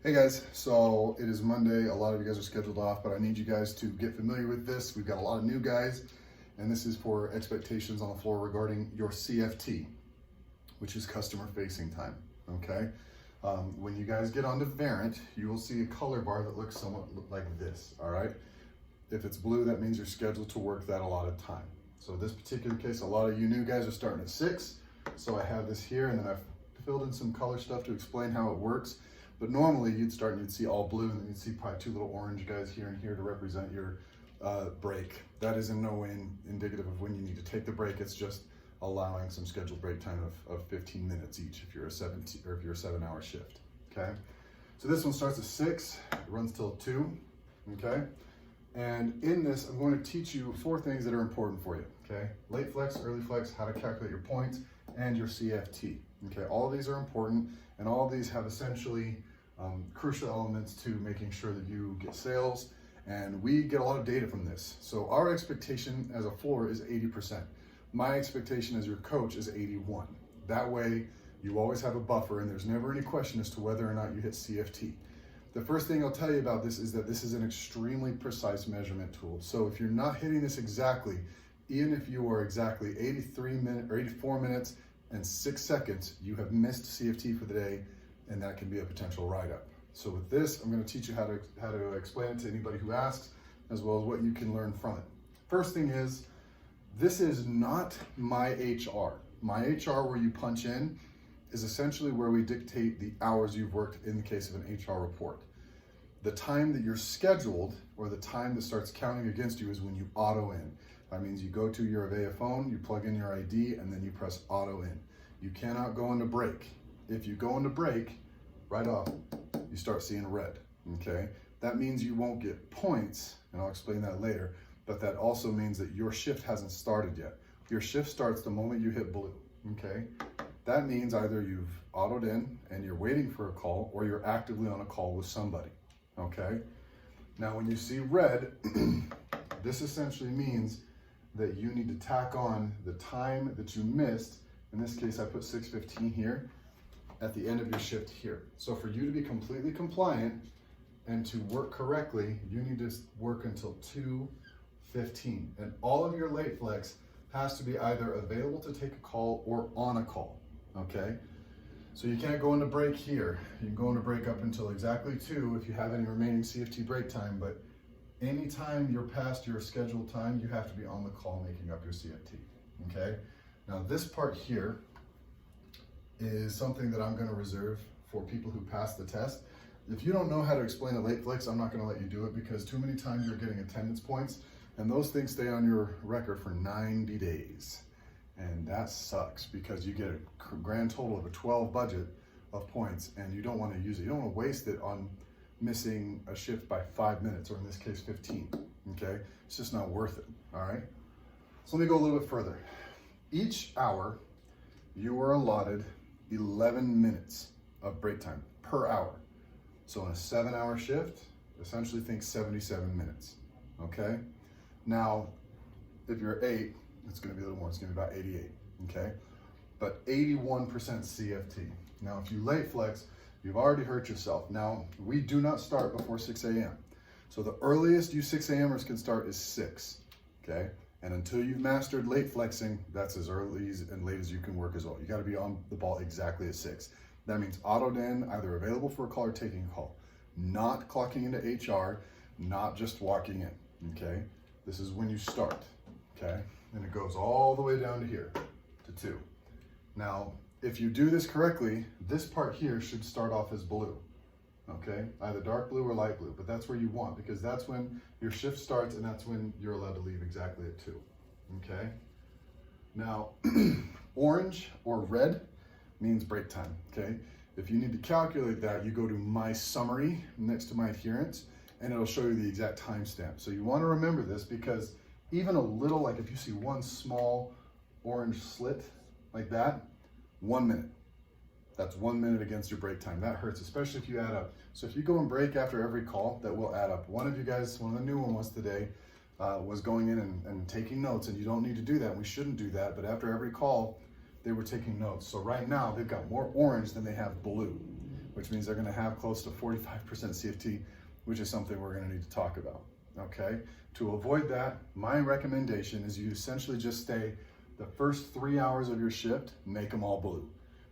Hey guys, so it is Monday. A lot of you guys are scheduled off, but I need you guys to get familiar with this. We've got a lot of new guys, and this is for expectations on the floor regarding your CFT, which is customer facing time, okay? When you guys get onto Variant, you will see a color bar that looks somewhat like this, all right? If it's blue, that means you're scheduled to work that allotted time. So this particular case, a lot of you new guys are starting at 6, so I have this here, and then I've filled in some color stuff to explain how it works. But normally you'd start and you'd see all blue, and then you'd see probably two little orange guys here and here to represent your break. That is in no way indicative of when you need to take the break. It's just allowing some scheduled break time of 15 minutes each if you're a 7-hour shift. Okay. So this one starts at 6, it runs till 2. Okay. And in this, I'm going to teach you 4 things that are important for you. Okay. Late flex, early flex, how to calculate your points, and your CFT. Okay. All of these are important, and all of these have essentially crucial elements to making sure that you get sales, and we get a lot of data from this. So our expectation as a floor is 80%. My expectation as your coach is 81. That way you always have a buffer, and there's never any question as to whether or not you hit CFT. The first thing I'll tell you about this is that this is an extremely precise measurement tool. So if you're not hitting this exactly, even if you are exactly 84 minutes and 6 seconds, you have missed CFT for the day, and that can be a potential write-up. So with this, I'm going to teach you how to explain it to anybody who asks, as well as what you can learn from it. First thing is, this is not my HR. My HR, where you punch in, is essentially where we dictate the hours you've worked in the case of an HR report. The time that you're scheduled, or the time that starts counting against you, is when you auto in. That means you go to your Avaya phone, you plug in your ID, and then you press auto in. You cannot go into break. If you go into break, right off, you start seeing red, okay? That means you won't get points, and I'll explain that later, but that also means that your shift hasn't started yet. Your shift starts the moment you hit blue, okay? That means either you've autoed in and you're waiting for a call, or you're actively on a call with somebody, okay? Now, when you see red, this essentially means that you need to tack on the time that you missed. In this case, I put 6:15 here at the end of your shift here. So for you to be completely compliant and to work correctly, you need to work until 2:15. And all of your late flex has to be either available to take a call or on a call, okay? So you can't go into break here. You can go into break up until exactly 2 if you have any remaining CFT break time, but anytime you're past your scheduled time, you have to be on the call making up your CFT, okay? Now this part here is something that I'm gonna reserve for people who pass the test. If you don't know how to explain a late flex, I'm not gonna let you do it, because too many times you're getting attendance points, and those things stay on your record for 90 days. And that sucks, because you get a grand total of a 12 budget of points, and you don't wanna use it. You don't wanna waste it on missing a shift by 5 minutes, or in this case, 15, okay? It's just not worth it, all right? So let me go a little bit further. Each hour, you are allotted 11 minutes of break time per hour. So in a 7-hour shift, essentially think 77 minutes, okay? Now, if you're 8, it's gonna be a little more, it's gonna be about 88, okay? But 81% CFT. Now, if you late flex, you've already hurt yourself. Now, we do not start before 6 a.m. So the earliest you 6 a.m.ers can start is 6, okay? And until you've mastered late flexing, that's as early and late as you can work as well. You gotta be on the ball exactly at 6. That means autoed in, either available for a call or taking a call. Not clocking into HR, not just walking in, okay? This is when you start, okay? And it goes all the way down to here, to 2. Now, if you do this correctly, this part here should start off as blue, okay? Either dark blue or light blue, but that's where you want, because that's when your shift starts, and that's when you're allowed to leave exactly at 2, okay? Now, orange or red means break time, okay? If you need to calculate that, you go to my summary next to my adherence, and it'll show you the exact timestamp. So you wanna remember this, because even a little, like if you see one small orange slit like that, 1 minute. That's 1 minute against your break time. That hurts, especially if you add up. So if you go and break after every call, that will add up. One of you guys, one of the new ones today, was going in and taking notes, and you don't need to do that. We shouldn't do that, but after every call, they were taking notes. So right now, they've got more orange than they have blue. which means they're gonna have close to 45% CFT, which is something we're gonna need to talk about, okay? To avoid that, my recommendation is you essentially just stay the first 3 hours of your shift, make them all blue.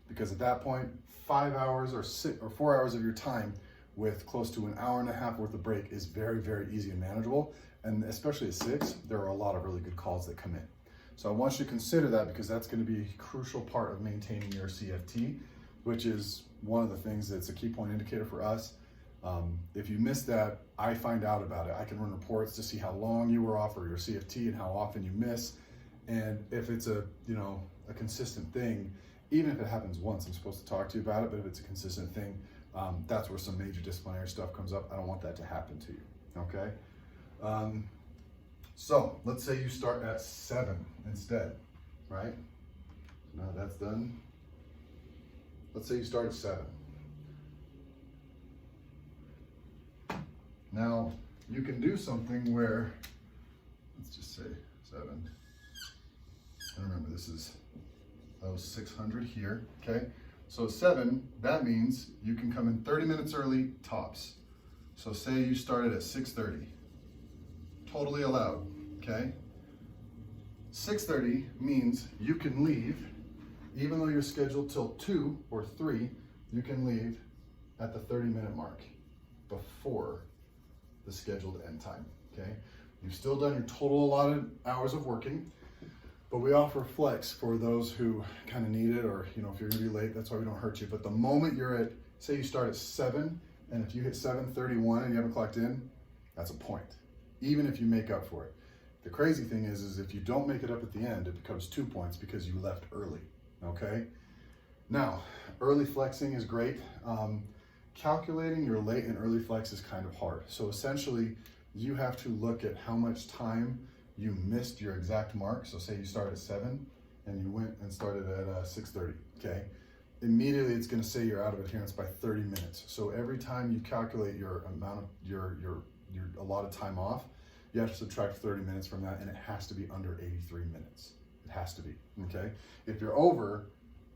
Because at that point, 5 hours or 4 hours of your time with close to an hour and a half worth of break is very, very easy and manageable. And especially at 6, there are a lot of really good calls that come in. So I want you to consider that because that's going to be a crucial part of maintaining your CFT, which is one of the things that's a key point indicator for us. If you miss that, I find out about it. I can run reports to see how long you were off for your CFT and how often you miss. And if it's a consistent thing, even if it happens once, I'm supposed to talk to you about it, but if it's a consistent thing, that's where some major disciplinary stuff comes up. I don't want that to happen to you, okay? So let's say you start at 7 instead, right? Now that's done. Let's say you start at 7. Now you can do something where, let's just say 7. And remember, this is 600 here, okay? So 7, that means you can come in 30 minutes early tops. So say you started at 6:30, totally allowed, okay? 6:30 means you can leave, even though you're scheduled till 2 or 3, you can leave at the 30-minute mark before the scheduled end time, okay? You've still done your total allotted hours of working, but we offer flex for those who kind of need it, or if you're gonna be late, that's why we don't hurt you. But the moment you're at, say you start at 7, and if you hit 7:31 and you haven't clocked in, that's a point, even if you make up for it. The crazy thing is if you don't make it up at the end, it becomes 2 points because you left early, okay? Now, early flexing is great. Calculating your late and early flex is kind of hard. So essentially, you have to look at how much time you missed your exact mark. So say you started at 7 and you went and started at 6:30, okay? Immediately it's gonna say you're out of adherence by 30 minutes. So every time you calculate your amount of your allotted time off, you have to subtract 30 minutes from that, and it has to be under 83 minutes. It has to be, okay? If you're over,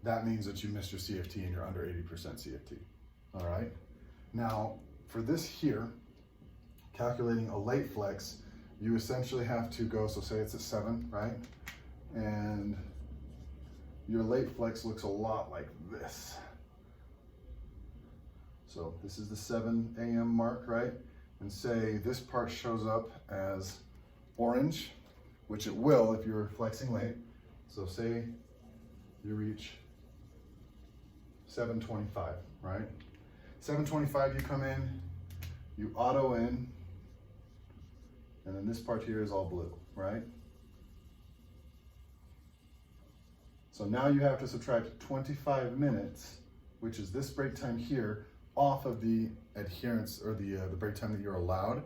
that means that you missed your CFT and you're under 80% CFT, all right? Now, for this here, calculating a late flex, you essentially have to go, so say it's at 7, right? And your late flex looks a lot like this. So this is the 7 a.m. mark, right? And say this part shows up as orange, which it will if you're flexing late. So say you reach 7:25, right? 7:25 you come in, you auto in, and then this part here is all blue, right? So now you have to subtract 25 minutes, which is this break time here, off of the adherence or the break time that you're allowed.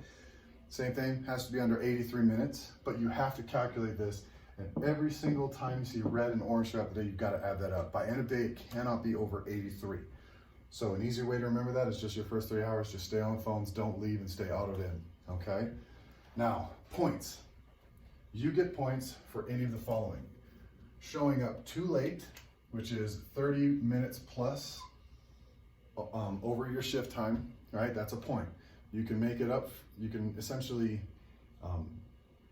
Same thing, has to be under 83 minutes, but you have to calculate this, and every single time you see red and orange throughout the day, you've got to add that up. By end of day, it cannot be over 83. So an easy way to remember that is just your first 3 hours, just stay on the phones, don't leave, and stay autoed in, okay? Now, points. You get points for any of the following. Showing up too late, which is 30 minutes plus over your shift time, right? That's a point. You can make it up. You can essentially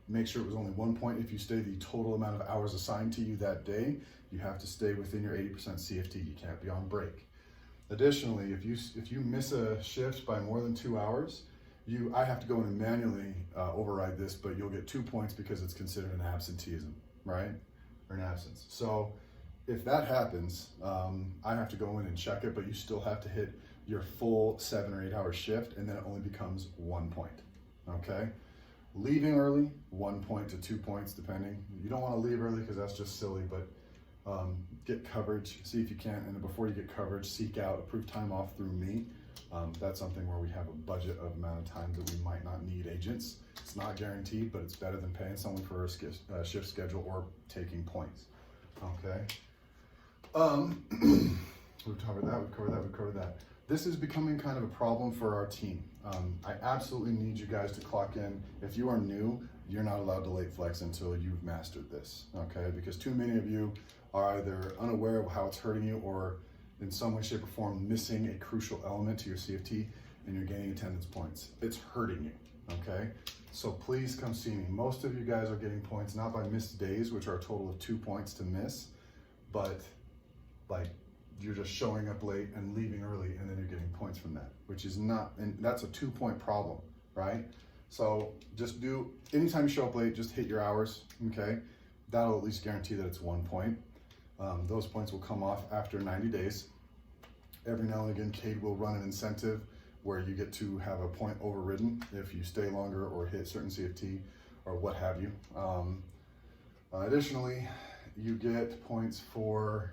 make sure it was only 1 point if you stay the total amount of hours assigned to you that day. You have to stay within your 80% CFT. You can't be on break. Additionally, if you miss a shift by more than 2 hours, I have to go in and manually override this, but you'll get 2 points because it's considered an absenteeism, right? Or an absence. So if that happens, I have to go in and check it, but you still have to hit your full 7 or 8 hour shift, and then it only becomes 1 point, okay? Leaving early, 1 point to 2 points, depending. You don't want to leave early because that's just silly, but get coverage, see if you can, and then before you get coverage, seek out approved time off through me. That's something where we have a budget of amount of time that we might not need agents. It's not guaranteed, but it's better than paying someone for a shift schedule or taking points, okay? We've covered that. This is becoming kind of a problem for our team. I absolutely need you guys to clock in. If you are new, you're not allowed to late flex until you've mastered this, okay? Because too many of you are either unaware of how it's hurting you, or in some way, shape, or form missing a crucial element to your CFT and you're gaining attendance points. It's hurting you, okay? So please come see me. Most of you guys are getting points, not by missed days, which are a total of 2 points to miss, but like you're just showing up late and leaving early and then you're getting points from that, which is not, and that's a 2-point problem, right? So just do, anytime you show up late, just hit your hours, okay? That'll at least guarantee that it's 1 point. Those points will come off after 90 days. Every now and again, Cade will run an incentive where you get to have a point overridden if you stay longer or hit certain CFT or what have you. Additionally, you get points for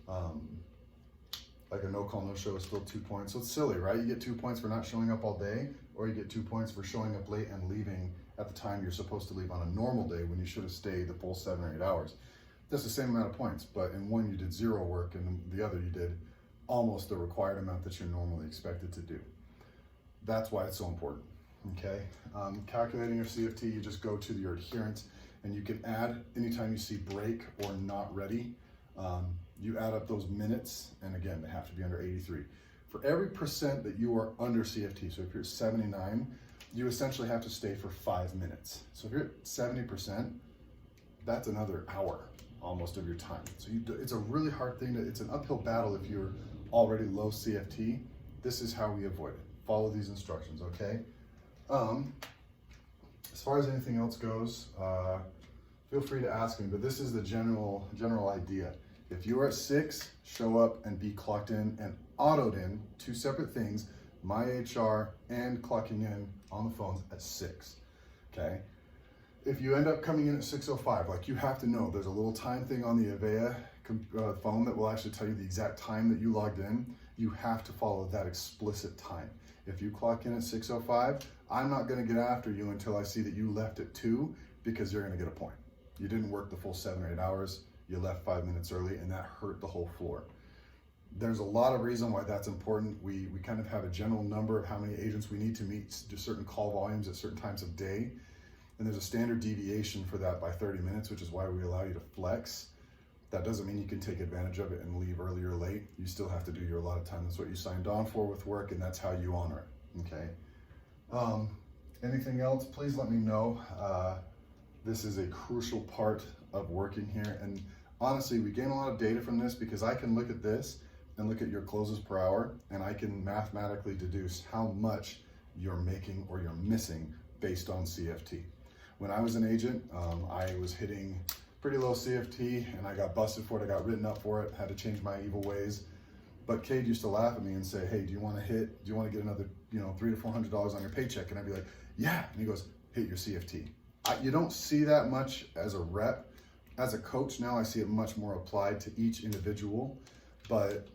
like a no call, no show is still 2 points. So it's silly, right? You get 2 points for not showing up all day, or you get 2 points for showing up late and leaving at the time you're supposed to leave on a normal day when you should have stayed the full 7 or 8 hours. That's the same amount of points, but in one you did 0 work and in the other you did almost the required amount that you're normally expected to do. That's why it's so important, okay? Calculating your CFT, you just go to your adherence and you can add anytime you see break or not ready. You add up those minutes, and again, they have to be under 83. For every percent that you are under CFT, so if you're at 79, you essentially have to stay for 5 minutes. So if you're at 70%, that's another hour almost of your time. So it's a really hard thing it's an uphill battle if you're already low CFT. This is how we avoid it. Follow these instructions, okay? As far as anything else goes, feel free to ask me, but this is the general idea. If you are at 6, show up and be clocked in and autoed in, 2 separate things, my HR and clocking in on the phones at 6, okay? If you end up coming in at 6:05, like you have to know, there's a little time thing on the Avaya phone that will actually tell you the exact time that you logged in. You have to follow that explicit time. If you clock in at 6:05, I'm not gonna get after you until I see that you left at 2, because you're gonna get a point. You didn't work the full 7 or 8 hours, you left 5 minutes early, and that hurt the whole floor. There's a lot of reason why that's important. We kind of have a general number of how many agents we need to meet certain call volumes at certain times of day. And there's a standard deviation for that by 30 minutes, which is why we allow you to flex. That doesn't mean you can take advantage of it and leave early or late. You still have to do your allotted time. That's what you signed on for with work, and that's how you honor it, okay? Anything else, please let me know. This is a crucial part of working here. And honestly, we gain a lot of data from this because I can look at this and look at your closes per hour, and I can mathematically deduce how much you're making or you're missing based on CFT. When I was an agent, I was hitting pretty low CFT and I got busted for it. I got written up for it, had to change my evil ways. But Cade used to laugh at me and say, hey, do you want to get another, $300 to $400 on your paycheck? And I'd be like, yeah. And he goes, hit your CFT. You don't see that much as a rep. As a coach now, I see it much more applied to each individual. But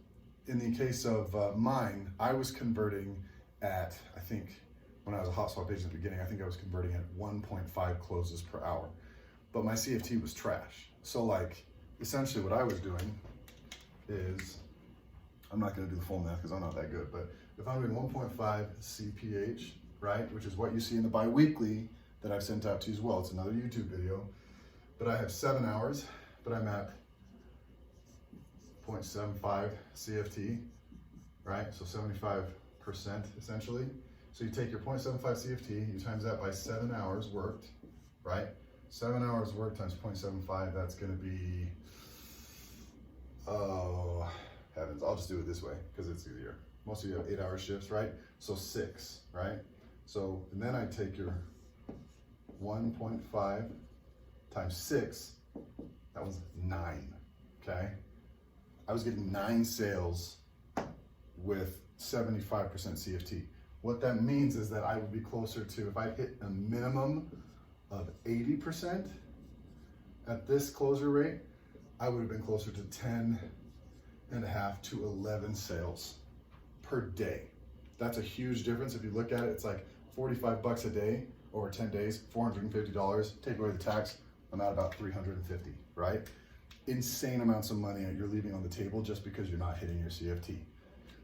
in the case of mine, I was converting at, I think, when I was a hot swap agent at the beginning, I think I was converting at 1.5 closes per hour. But my CFT was trash. So like, essentially what I was doing is, I'm not gonna do the full math because I'm not that good, but if I'm doing 1.5 CPH, right, which is what you see in the bi-weekly that I've sent out to you as well, it's another YouTube video, but I have 7 hours, but I'm at 0.75 CFT, right? So 75% essentially. So you take your 0.75 CFT, you times that by 7 hours worked, right? 7 hours worked times 0.75, that's gonna be, oh, heavens, I'll just do it this way because it's easier. Most of you have 8-hour shifts, right? So 6, right? So, and then I take your 1.5 times 6, that was 9, okay? I was getting 9 sales with 75% CFT. What that means is that I would be closer to, if I hit a minimum of 80% at this closure rate, I would have been closer to 10.5 to 11 sales per day. That's a huge difference. If you look at it, it's like 45 bucks a day over 10 days, $450. Take away the tax, I'm at about 350, right? Insane amounts of money you're leaving on the table just because you're not hitting your CFT.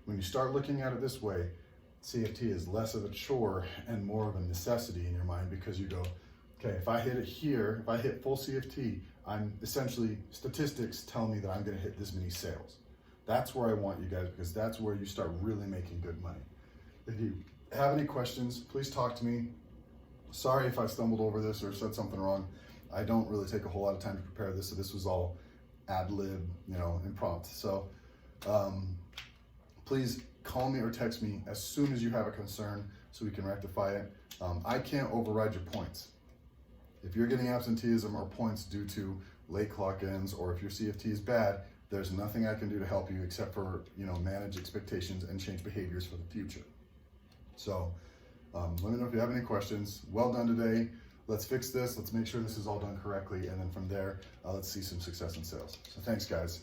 When you start looking at it this way, CFT is less of a chore and more of a necessity in your mind because you go, okay, if I hit it here, if I hit full CFT, I'm essentially, statistics tell me that I'm gonna hit this many sales. That's where I want you guys, because that's where you start really making good money. If you have any questions, please talk to me. Sorry if I stumbled over this or said something wrong. I don't really take a whole lot of time to prepare this, so this was all ad lib, impromptu. So please call me or text me as soon as you have a concern so we can rectify it. I can't override your points. If you're getting absenteeism or points due to late clock-ins, or if your CFT is bad, there's nothing I can do to help you except for, manage expectations and change behaviors for the future. So let me know if you have any questions. Well done today. Let's fix this. Let's make sure this is all done correctly. And then from there, let's see some success in sales. So thanks, guys.